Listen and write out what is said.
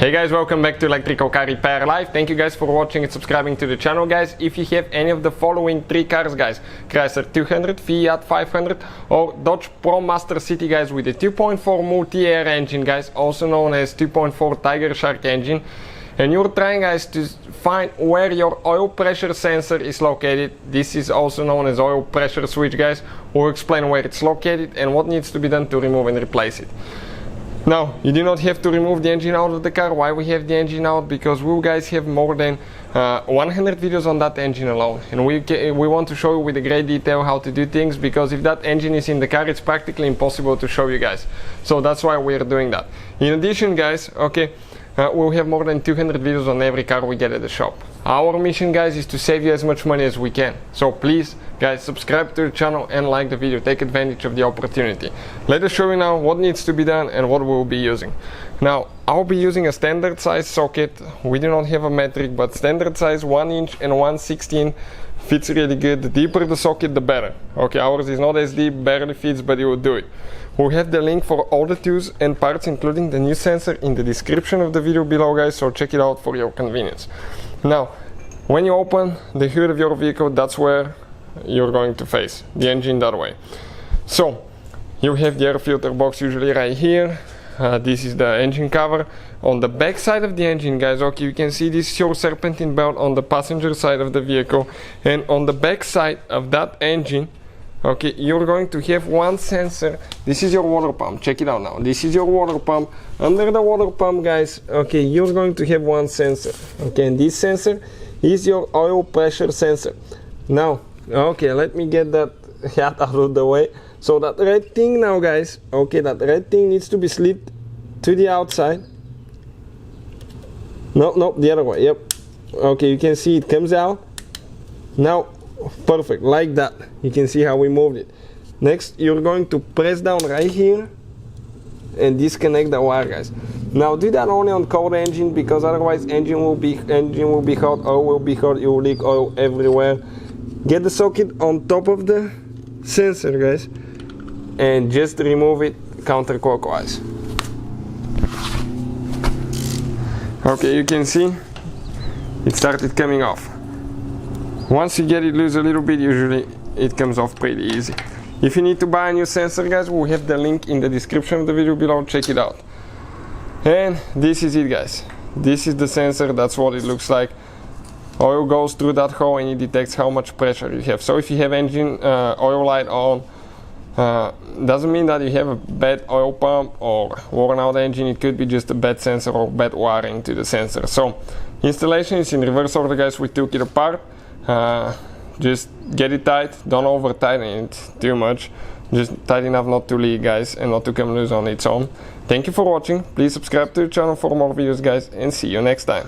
Hey guys, welcome back to Electrical Car Repair Live. Thank you guys for watching and subscribing to the channel, guys. If you have any of the following three cars, guys, Chrysler 200, Fiat 500 or Dodge Promaster City, guys, with a 2.4 Multiair engine, guys, also known as 2.4 Tigershark Engine, and you're trying, guys, to find where your oil pressure sensor is located, this is also known as oil pressure switch, guys. We'll explain where it's located and what needs to be done to remove and replace it. Now, you do not have to remove the engine out of the car. Why we have the engine out? Because we guys have more than 100 videos on that engine alone, and we want to show you with a great detail how to do things, because if that engine is in the car, it's practically impossible to show you guys. So that's why we are doing that. In addition, guys, okay, we'll have more than 200 videos on every car we get at the shop. Our mission, guys, is to save you as much money as we can. So please, guys, subscribe to the channel and like the video. Take advantage of the opportunity. Let us show you now what needs to be done and what we'll be using. Now, I'll be using a standard size socket. We do not have a metric, but standard size 1 inch and 1/16 fits really good. The deeper the socket, the better. Okay, ours is not as deep, barely fits, but it will do it. We'll have the link for all the tools and parts, including the new sensor, in the description of the video below, guys, so check it out for your convenience. Now, when you open the hood of your vehicle, that's where you're going to face the engine, that way. So you have the air filter box usually right here. This is the engine cover. On the back side of the engine, guys, okay, you can see this shows serpentine belt on the passenger side of the vehicle, and on the back side of that engine, okay, you're going to have one sensor. This is your water pump. Check it out now. This is your water pump. Under the water pump, guys, okay, you're going to have one sensor. Okay, and this sensor is your oil pressure sensor. Now, okay, let me get that hat out of the way. So that red thing now, guys, okay, that red thing needs to be slid to the outside. No, the other way, yep. Okay, you can see it comes out. Now, perfect, like that. You can see how we moved it. Next, you're going to press down right here and disconnect the wire, guys. Now, do that only on cold engine, because otherwise engine will be hot, oil will be hot, you will leak oil everywhere. Get the socket on top of the sensor, guys, and just remove it counterclockwise. Okay, you can see it started coming off. Once you get it loose a little bit, usually it comes off pretty easy. If you need to buy a new sensor, guys, we'll have the link in the description of the video below. Check it out. And this is it, guys. This is the sensor. That's what it looks like. Oil goes through that hole and it detects how much pressure you have. So if you have engine oil light on, doesn't mean that you have a bad oil pump or worn out engine. It could be just a bad sensor or bad wiring to the sensor. So installation is in reverse order, guys. We took it apart. Just get it tight. Don't over tighten it too much. Just tight enough not to leak, guys, and not to come loose on its own. Thank you for watching. Please subscribe to the channel for more videos, guys, and see you next time.